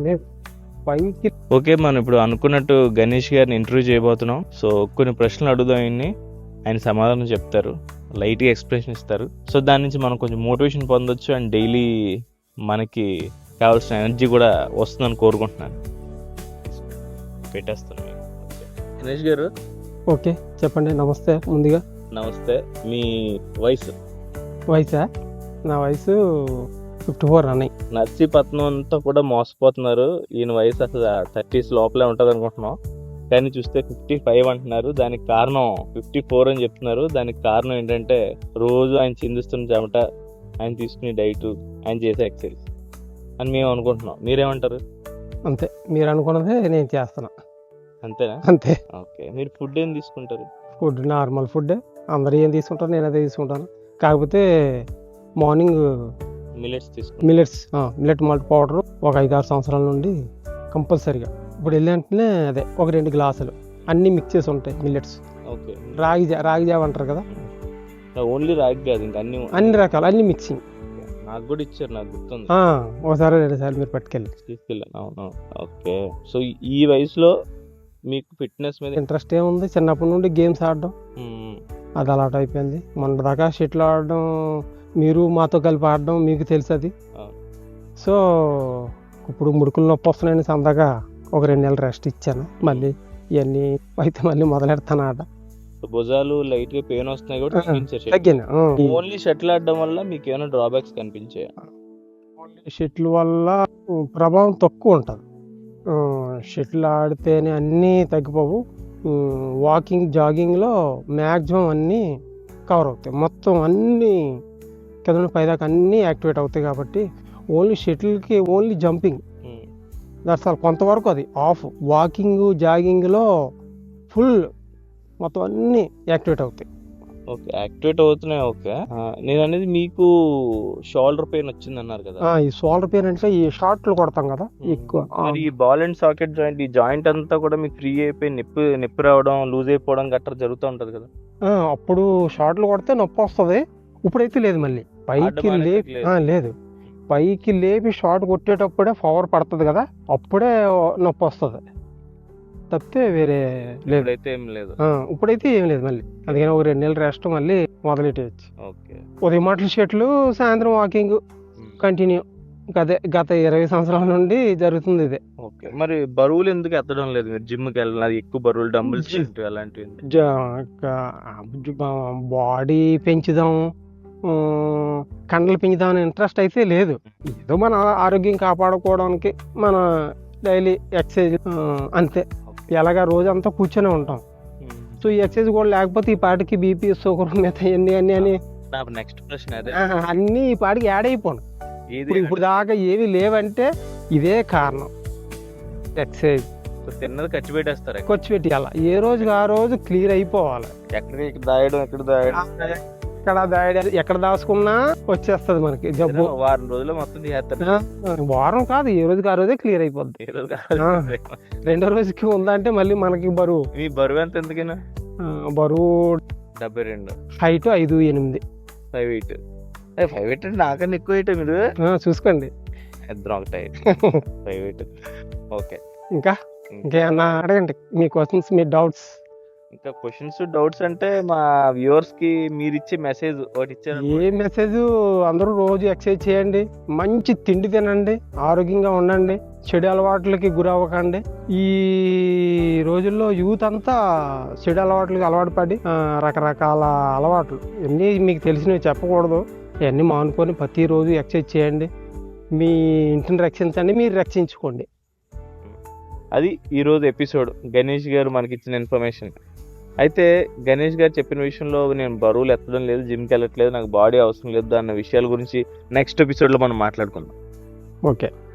లేదు పైకి ఓకే, మనం ఇప్పుడు అనుకున్నట్టు గణేష్ గారిని ఇంటర్వ్యూ చేయబోతున్నాం. సో కొన్ని ప్రశ్నలు అడుగుదాం ఆయన్ని, ఆయన సమాధానం చెప్తారు, లైట్గా ఎక్స్ప్రెషన్ ఇస్తారు. సో దాని నుంచి మనం కొంచెం మోటివేషన్ పొందొచ్చు అండ్ డైలీ మనకి కావాల్సిన ఎనర్జీ కూడా వస్తుందని కోరుకుంటున్నాను. పెట్టేస్తాను మీకు. గణేష్ గారు ఓకే చెప్పండి. నమస్తే. ముందుగా నమస్తే. మీ వయసు? వయసా? నా వయసు 54 రన్నింగ్. నర్సీపట్నం అంతా కూడా మోసపోతున్నారు, ఈయన వయసు అసలు 30s లోపలే ఉంటుంది అనుకుంటున్నాం, కానీ చూస్తే 55 అంటున్నారు. దానికి కారణం 54 అని చెప్తున్నారు. దానికి కారణం ఏంటంటే రోజు ఆయన చిందిస్తున్న చెమట, ఆయన తీసుకునే డైట్, ఆయన చేసే ఎక్సర్సైజ్ అని మేము అనుకుంటున్నాం. మీరేమంటారు? అంతే, మీరు అనుకున్నదే నేను చేస్తున్నా. అంతేనా? అంతే. ఓకే, మీరు ఫుడ్ ఏం తీసుకుంటారు? Food normal food. అందరూ ఏం తీసుకుంటారు, నేను అదే తీసుకుంటాను. కాకపోతే మార్నింగ్ మిల్లెట్స్ తీసుకుంటారు? మిల్లెట్ మాల్ట్ పౌడర్ ఒక 5-6 సంవత్సరాల నుండి కంపల్సరీగా. ఇప్పుడు వెళ్ళంటనే అదే ఒక 2 గ్లాసులు అన్నీ మిక్స్ చేసి ఉంటాయి మిల్లెట్స్. ఓకే, రాగి జావ అంటారు కదా, ఓన్లీ రాగి కాదు, ఇంకా అన్ని రకాలు అన్ని మిక్సింగ్. నాకు కూడా ఇచ్చారు, నాకు గుర్తుంది. ఒకసారి 2 సార్లు మీరు తీసుకెళ్ళాను. అవును. ఓకే, సో ఈ వయసులో మీకు ఫిట్నెస్ మీద ఇంట్రెస్ట్ ఏముంది? చిన్నప్పటి నుండి గేమ్స్ ఆడడం అది అలవాటు అయిపోయింది. మొన్న దాకా షటిల్ ఆడడం, మీరు మాతో కలిపి ఆడడం మీకు తెలుసు అది. సో ఇప్పుడు ముడుకులు నొప్పి వస్తున్నాయని సందాగా ఒక 2 నెలలు రెస్ట్ ఇచ్చాను. మళ్ళీ ఇవన్నీ అయితే మళ్ళీ మొదలెడతాను ఆట. భుజాలు లైట్ గా పెయిన్ వస్తున్నాయి కూడా తగ్గాను. ఓన్లీ షటిల్ ఆడడం వల్ల మీకు ఏమైనా డ్రాబ్యాక్స్ కనిపించాయా? షటిల్ వల్ల ప్రభావం తక్కువ ఉంటుంది. షటిల్ ఆడితేనే అన్నీ తగ్గిపోవు. వాకింగ్ జాగింగ్లో మ్యాక్సిమం అన్నీ కవర్ అవుతాయి. మొత్తం అన్నీ కింద పైదాకా అన్నీ యాక్టివేట్ అవుతాయి. కాబట్టి ఓన్లీ షటిల్కి ఓన్లీ జంపింగ్ దట్స్ ఆల్. కొంతవరకు అది ఆఫ్. వాకింగ్ జాగింగ్లో ఫుల్ మొత్తం అన్నీ యాక్టివేట్ అవుతాయి. ఓకే, యాక్టివేట్ అవుతున్నాయి. ఓకే, నేను అనేది మీకు షోల్డర్ పెయిన్ వచ్చింది అన్నారు కదా. ఈ షోల్డర్ పెయిన్ అంటే ఈ షార్ట్లు కొడతాం కదా ఎక్కువ. ఈ బాల్ అండ్ సాకెట్ జాయింట్, ఈ జాయింట్ అంతా కూడా మీకు ఫ్రీ అయిపోయి నొప్పి రావడం, లూజ్ అయిపోవడం గట్రా జరుగుతూ ఉంటది కదా. అప్పుడు షార్ట్లు కొడితే నొప్పి వస్తుంది. ఇప్పుడైతే లేదు. మళ్ళీ పైకి లేదు, పైకి లేపి షార్ట్ కొట్టేటప్పుడే పవర్ పడుతుంది కదా, అప్పుడే నొప్పి వస్తుంది. తప్పితే వేరే లేదు. ఏం లేదు. ఇప్పుడైతే ఏం లేదు. మళ్ళీ అందుకని ఒక 2 నెలలు రెస్ట్, మళ్ళీ మొదలెట్టేయచ్చు. ఓకే, ఉదయం మాటలు షెట్లు, సాయంత్రం వాకింగ్ కంటిన్యూ. అదే గత 20 సంవత్సరాల నుండి జరుగుతుంది ఇదే. ఓకే, మరి బరువులు ఎందుకు ఎత్తడం లేదు? మీరు జిమ్కి వెళ్ళాలి, ఎక్కువ బరువులు, డంబుల్స్ అలాంటివి. బాడీ పెంచుదాం, కండలు పెంచుదాం అనే ఇంట్రెస్ట్ అయితే లేదు. ఏదో మన ఆరోగ్యం కాపాడుకోవడానికి మన డైలీ ఎక్సర్సైజ్ అంతే. ఎలాగా రోజంతా కూర్చొని ఉంటాం. సో ఈ ఎక్సర్సైజ్ కూడా లేకపోతే ఈ పాటికి బీపీ, షుగర్, మిగతా అన్ని అని నెక్స్ట్ ప్రశ్న అన్నీ ఈ పాటికి యాడ్ అయిపోను. ఇప్పుడు దాకా ఏవి లేవంటే ఇదే కారణం. ఎక్సర్సైజ్ తిన్నది ఖర్చు పెట్టేస్తారు, ఖర్చు పెట్టాల. ఏ రోజుకి ఆ రోజు క్లియర్ అయిపోవాలి. ఎక్కడ దాచుకున్నా వచ్చేస్తుంది మనకి జబ్బు. వారం రోజులు మొత్తం చేస్తారు. వారం కాదు, ఏ రోజుకి ఆ రోజే క్లియర్ అయిపోద్ది. రెండో రోజుకి ఉందంటే మళ్ళీ మనకి బరువు. మీ బరువు ఎంత? ఎందుకైనా బరువు 72. హైట్ 5'8". 5'8". 5'8" అంటే నాకన్నా ఎక్కువ హైట్. మీరు చూసుకోండి. ఇద్దరం ఒకటి 5'8". ఓకే, ఇంకేమన్నా అడగండి. మీ క్వశ్చన్స్, మీ డౌట్స్. ఇంకా క్వశ్చన్స్, డౌట్స్ అంటే మా వ్యూవర్స్ కి మీరు ఇచ్చే మెసేజ్ ఒకటి ఇచ్చారు. ఏ మెసేజ్? అందరూ రోజు ఎక్సర్సైజ్ చేయండి, మంచి తిండి తినండి, ఆరోగ్యంగా ఉండండి, చెడు అలవాట్లకి గురి అవ్వకండి. ఈ రోజుల్లో యూత్ అంతా చెడు అలవాట్లకి అలవాటు పడి రకరకాల అలవాట్లు ఇవన్నీ మీకు తెలిసినవి చెప్పకూడదు. ఇవన్నీ మానుకొని ప్రతిరోజు ఎక్సర్సైజ్ చేయండి. మీ ఇంటిని రక్షించండి, మీరు రక్షించుకోండి. అది ఈరోజు ఎపిసోడ్. గణేష్ గారు మనకి ఇచ్చిన ఇన్ఫర్మేషన్. అయితే గణేష్ గారు చెప్పిన విషయంలో నేను బరువులు ఎత్తడం లేదు, జిమ్కి వెళ్ళట్లేదు, నాకు బాడీ అవసరం లేదు అన్న విషయాల గురించి నెక్స్ట్ ఎపిసోడ్లో మనం మాట్లాడుకుందాం. ఓకే.